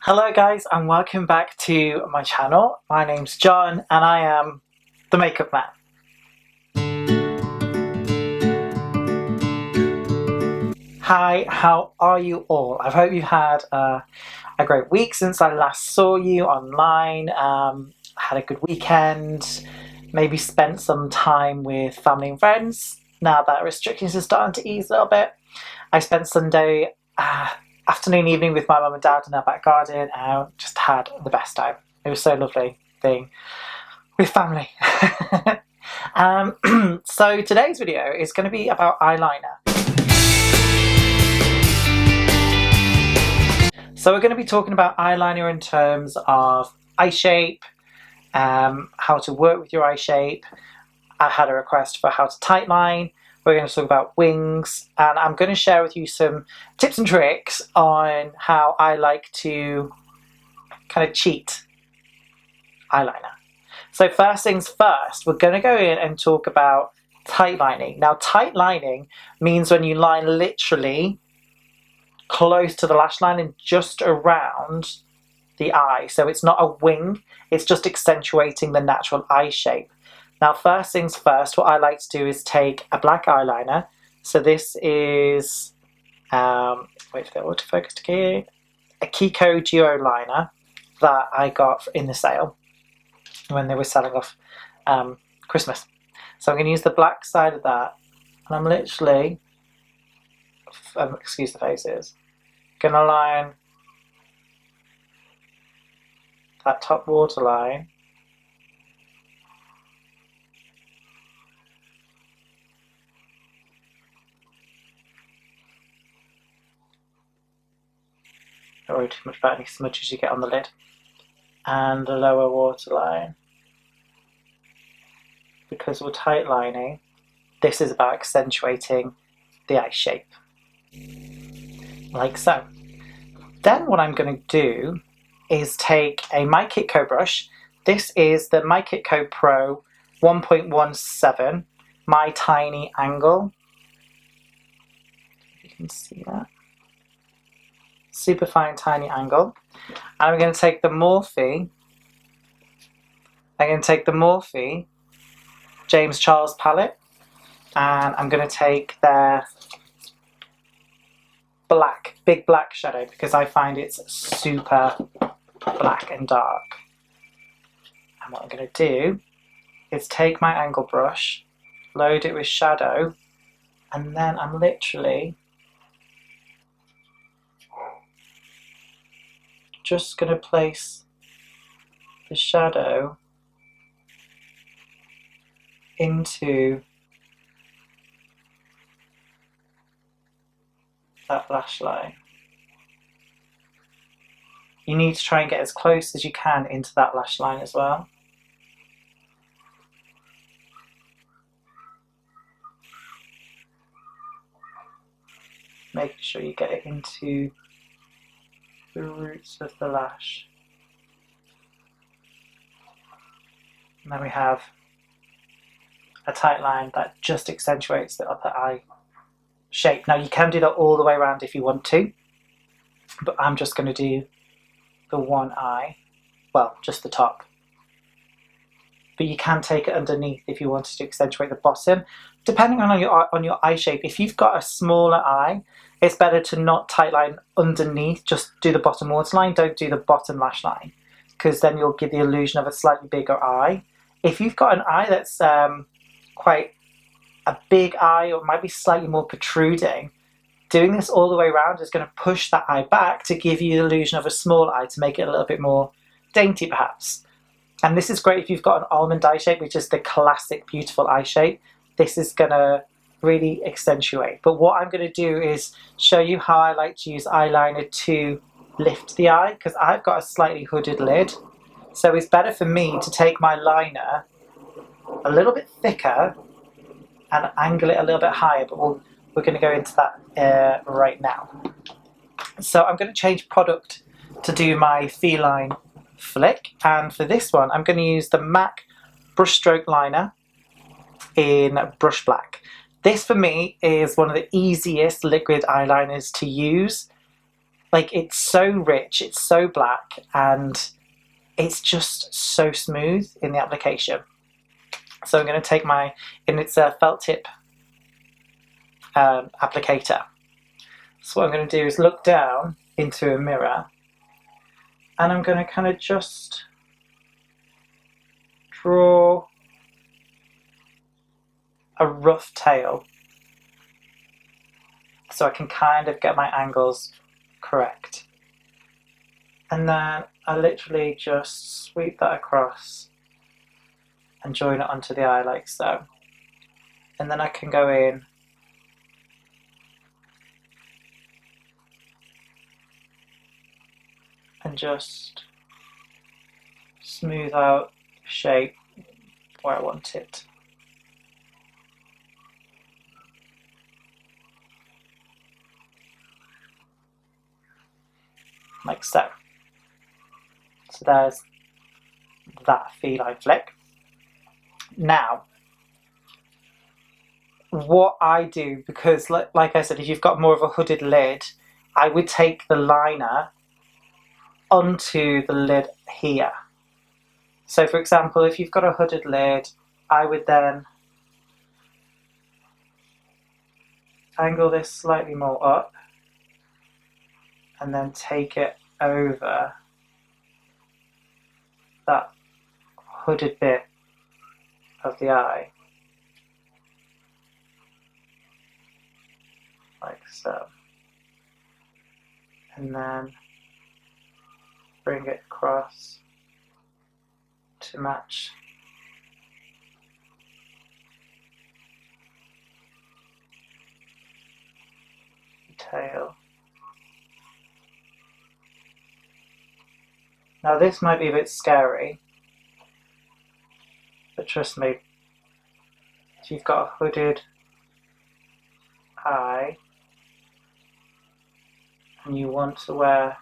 Hello guys and welcome back to my channel. My name's John and I am the Makeup Man. Hi, how are you all? I hope you've had a great week since I last saw you online. Had a good weekend, maybe spent some time with family and friends. Now that restrictions are starting to ease a little bit, I spent Sunday afternoon, evening with my mum and dad in our back garden and just had the best time. It was so lovely being with family. So today's video is going to be about eyeliner. So we're going to be talking about eyeliner in terms of eye shape, how to work with your eye shape. I had a request for how to tightline. We're going to talk about wings, and I'm going to share with you some tips and tricks on how I like to kind of cheat eyeliner. So first things first, we're going to go in and talk about tight lining. Now tight lining means when you line literally close to the lash line and just around the eye. So it's not a wing, it's just accentuating the natural eye shape. Now first things first, what I like to do is take a black eyeliner. So this is, wait for the autofocus to key, a Kiko Duo liner that I got in the sale when they were selling off Christmas. So I'm going to use the black side of that, and I'm literally, excuse the faces, going to line that top waterline don't worry too much about any smudges you get on the lid, and the lower waterline. Because we're tight lining, this is about accentuating the eye shape, like so. Then what I'm going to do is take a My Kitco brush. This is the My Kitco Pro 1.17 My Tiny Angle. You can see that. Super fine tiny angle. And I'm going to take the Morphe. James Charles palette, and I'm going to take their big black shadow because I find it's super black and dark. And what I'm going to do is take my angle brush, load it with shadow, and then I'm literally just going to place the shadow into that lash line. You need to try and get as close as you can into that lash line as well. Make sure you get it into the roots of the lash. And then we have a tight line that just accentuates the upper eye shape. Now you can do that all the way around if you want to, but I'm just going to do the one eye, well, just the top. But you can take it underneath if you wanted to accentuate the bottom, depending on your eye shape. If you've got a smaller eye, it's better to not tight line underneath, just do the bottom waterline, don't do the bottom lash line, because then you'll give the illusion of a slightly bigger eye. If you've got an eye that's quite a big eye, or might be slightly more protruding, doing this all the way around is going to push that eye back to give you the illusion of a small eye, to make it a little bit more dainty perhaps. And this is great if you've got an almond eye shape, which is the classic beautiful eye shape. This is going to really accentuate. But what I'm going to do is show you how I like to use eyeliner to lift the eye, because I've got a slightly hooded lid. So it's better for me to take my liner a little bit thicker and angle it a little bit higher, but we're going to go into that right now. So I'm going to change product to do my feline flick, and for this one I'm going to use the MAC brushstroke liner in brush black. This for me is one of the easiest liquid eyeliners to use. Like, it's so rich, it's so black, and it's just so smooth in the application. So I'm going to take and it's a felt tip applicator. So what I'm going to do is look down into a mirror, and I'm going to kind of just draw a rough tail so I can kind of get my angles correct. And then I literally just sweep that across and join it onto the eye like so. And then I can go in and just smooth out the shape where I want it. Like so. So there's that feline flick. Now, what I do, because like I said, if you've got more of a hooded lid, I would take the liner onto the lid here. So for example, if you've got a hooded lid, I would then angle this slightly more up and then take it over that hooded bit of the eye, like so, and then bring it across to match the tail. Now this might be a bit scary, but trust me, if you've got a hooded eye and you want to wear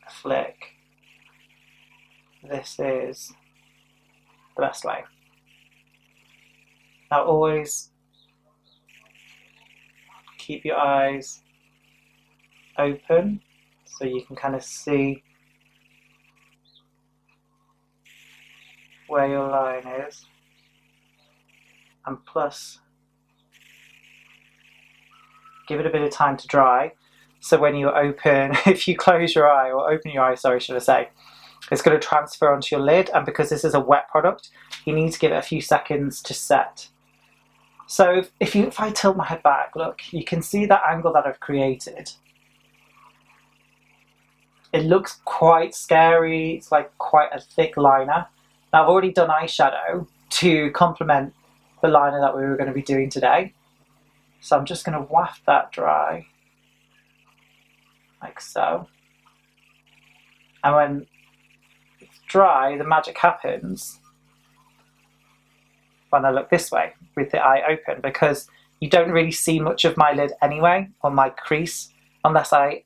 a flick, this is the best way. Now always keep your eyes open so you can kind of see where your line is, and plus give it a bit of time to dry, so when you open, if you close your eye, or open your eye, sorry, should I say, it's going to transfer onto your lid, and because this is a wet product, you need to give it a few seconds to set. So if I tilt my head back, look, you can see that angle that I've created. It looks quite scary, it's like quite a thick liner. Now I've already done eyeshadow to complement the liner that we were going to be doing today. So I'm just going to waft that dry, like so. And when it's dry, the magic happens when I look this way with the eye open, because you don't really see much of my lid anyway, or my crease, unless I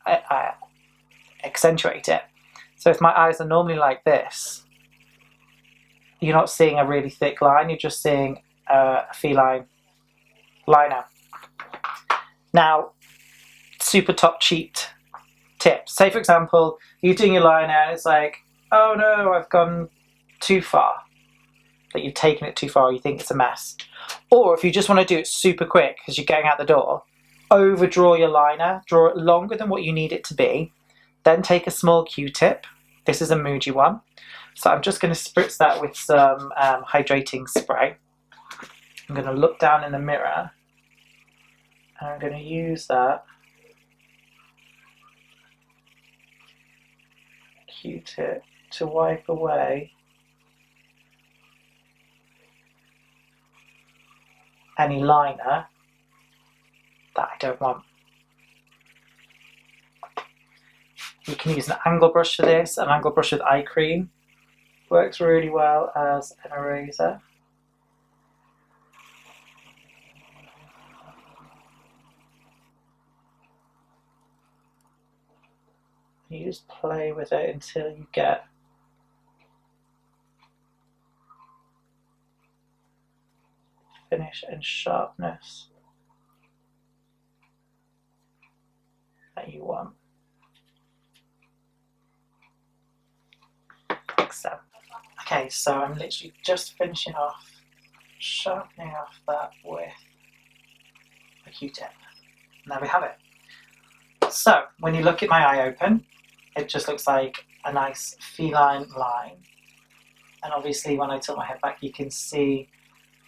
accentuate it. So if my eyes are normally like this, you're not seeing a really thick line, you're just seeing a feline liner. Now, super top cheat tip. Say for example, you're doing your liner and it's like, oh no, I've gone too far. That you've taken it too far, you think it's a mess. Or if you just want to do it super quick because you're getting out the door, overdraw your liner, draw it longer than what you need it to be, then take a small Q-tip. This is a Muji one. So I'm just going to spritz that with some hydrating spray. I'm going to look down in the mirror and I'm going to use that Q-tip to wipe away any liner that I don't want. You can use an angle brush for this. An angle brush with eye cream works really well as an eraser. You just play with it until you get finish and sharpness that you want. Like so. Okay, so I'm literally just finishing off, sharpening off that with a Q-tip. And there we have it. So when you look at my eye open, it just looks like a nice feline line. And obviously when I tilt my head back, you can see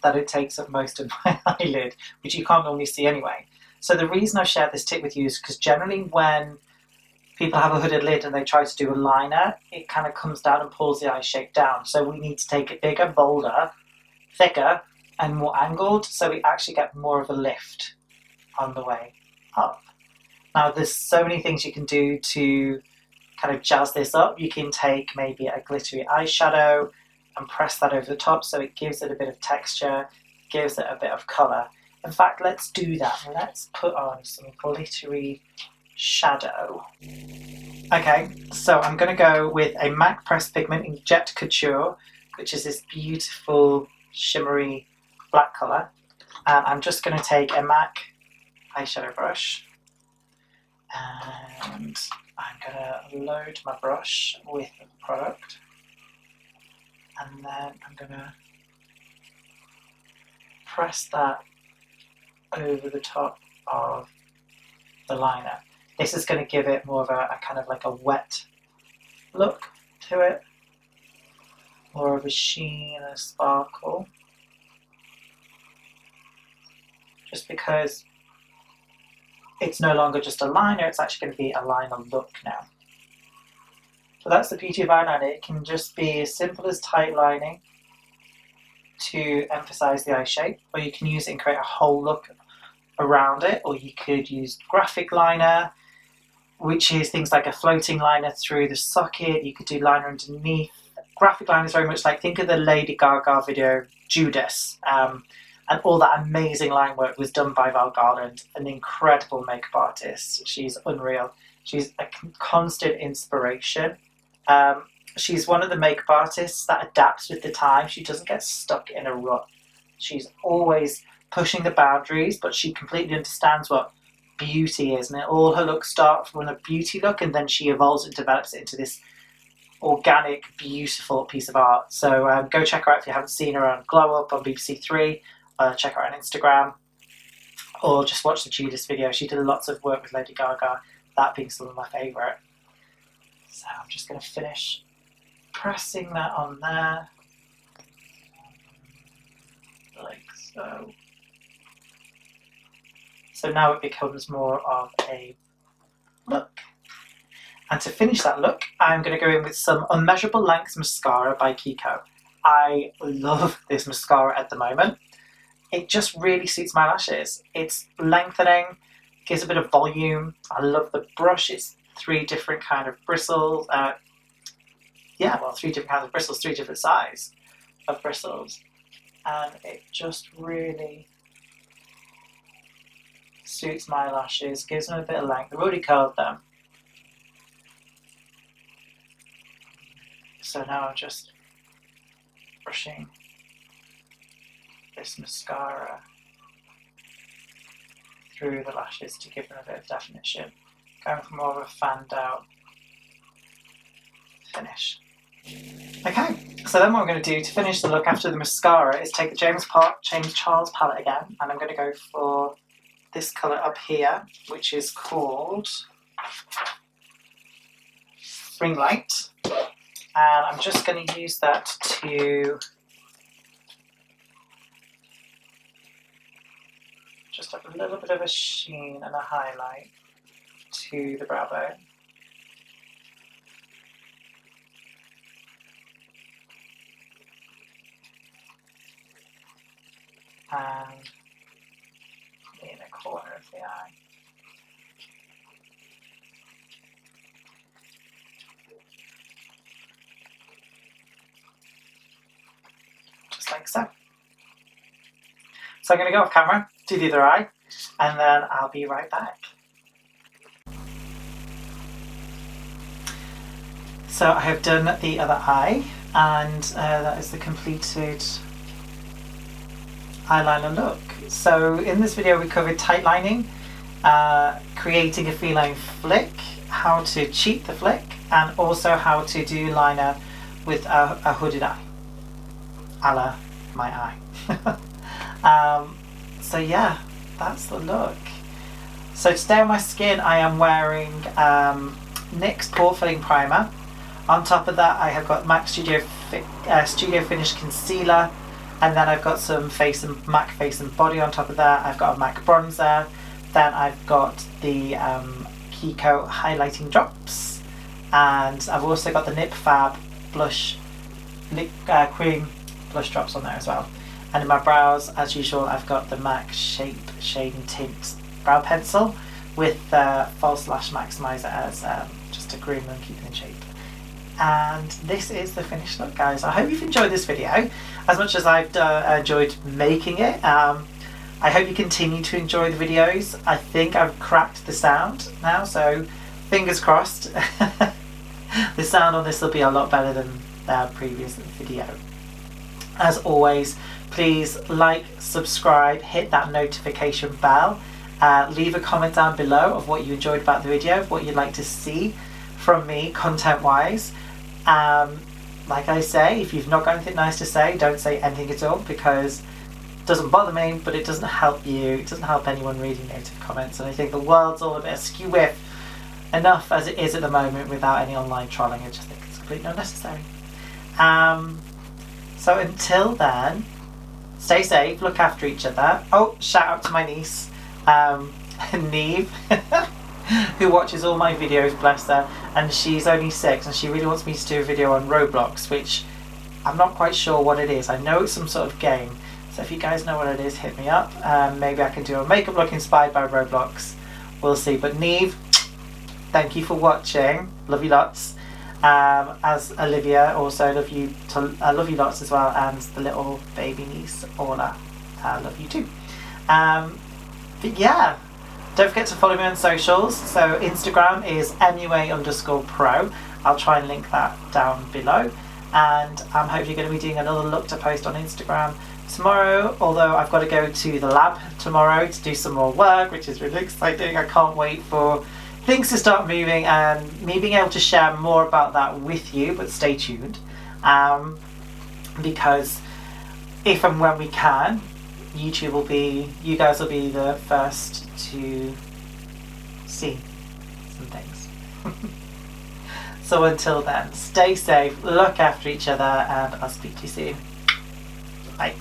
that it takes up most of my eyelid, which you can't normally see anyway. So the reason I've shared this tip with you is because generally when people have a hooded lid and they try to do a liner, it kind of comes down and pulls the eye shape down. So we need to take it bigger, bolder, thicker, and more angled, so we actually get more of a lift on the way up. Now there's so many things you can do to kind of jazz this up. You can take maybe a glittery eyeshadow and press that over the top so it gives it a bit of texture, gives it a bit of colour. In fact, let's do that. Let's put on some glittery shadow. Okay, so I'm going to go with a MAC Pressed Pigment in Jet Couture, which is this beautiful shimmery black colour. And I'm just going to take a MAC eyeshadow brush and I'm going to load my brush with the product, and then I'm going to press that over the top of the liner. This is going to give it more of a kind of like a wet look to it, more of a sheen and a sparkle, just because it's no longer just a liner, it's actually going to be a liner look now. So that's the beauty of eyeliner. It can just be as simple as tight lining to emphasize the eye shape, or you can use it and create a whole look around it, or you could use graphic liner, which is things like a floating liner through the socket. You could do liner underneath. Graphic liner is very much like, think of the Lady Gaga video Judas, and all that amazing line work was done by Val Garland, an incredible makeup artist. She's unreal. She's a constant inspiration. She's one of the makeup artists that adapts with the time. She doesn't get stuck in a rut. She's always pushing the boundaries, but she completely understands what beauty is. And all her looks start from a beauty look, and then she evolves and develops it into this organic, beautiful piece of art. So go check her out if you haven't seen her on Glow Up on BBC Three. Check her out on Instagram, or just watch the Judas video. She did lots of work with Lady Gaga, that being some of my favourite. So I'm just going to finish pressing that on there, like so. So now it becomes more of a look. And to finish that look, I'm going to go in with some Unmeasurable Lengths Mascara by Kiko. I love this mascara at the moment. It just really suits my lashes. It's lengthening, gives a bit of volume. I love the brush. It's 3 different kind of bristles. 3 different kinds of bristles, 3 different sizes of bristles. And it just really suits my lashes, gives them a bit of length. I've already curled them. So now I'm just brushing this mascara through the lashes to give them a bit of definition, going for more of a fanned out finish. Okay, so then what I'm going to do to finish the look after the mascara is take the James Charles palette again, and I'm going to go for this colour up here, which is called Ring Light, and I'm just going to use that to just have a little bit of a sheen and a highlight to the brow bone. And the inner corner of the eye. Just like so. So I'm going to go off camera, do the other eye, and then I'll be right back. So I have done the other eye, and that is the completed eyeliner look. So in this video we covered tight lining, creating a feline flick, how to cheat the flick, and also how to do liner with a hooded eye, a la my eye. So yeah, that's the look. So today on my skin I am wearing NYX Pore Filling Primer. On top of that I have got MAC Studio Finish Concealer, and then I've got some MAC Face and Body on top of that. I've got a MAC Bronzer, then I've got the Kiko Highlighting Drops, and I've also got the Nip Fab Blush Cream Blush Drops on there as well. And in my brows, as usual, I've got the MAC Shape Shade and Tint Brow Pencil with False Lash Maximizer as just to groom them, keep them in shape. And this is the finished look, guys. I hope you've enjoyed this video as much as I've enjoyed making it. I hope you continue to enjoy the videos. I think I've cracked the sound now, so fingers crossed. The sound on this will be a lot better than the previous video. As always, please like, subscribe, hit that notification bell. Leave a comment down below of what you enjoyed about the video, what you'd like to see from me content-wise. Like I say, if you've not got anything nice to say, don't say anything at all, because it doesn't bother me, but it doesn't help you. It doesn't help anyone reading negative comments, and I think the world's all a bit askew with enough as it is at the moment without any online trolling. I just think it's completely unnecessary. So until then, stay safe, look after each other. Oh, shout out to my niece, Neve, who watches all my videos, bless her, and she's only 6 and she really wants me to do a video on Roblox, which I'm not quite sure what it is. I know it's some sort of game, so if you guys know what it is, hit me up. Maybe I can do a makeup look inspired by Roblox, we'll see. But Neve, thank you for watching, love you lots. As Olivia, also I love you lots as well, and the little baby niece Orla, I love you too. But yeah, don't forget to follow me on socials. So Instagram is MUA_pro. I'll try and link that down below, and I'm hopefully going to be doing another look to post on Instagram tomorrow, although I've got to go to the lab tomorrow to do some more work, which is really exciting. I can't wait for things to start moving and me being able to share more about that with you, but stay tuned, because if and when we can, you guys will be the first to see some things. So until then, stay safe, look after each other, and I'll speak to you soon. Bye.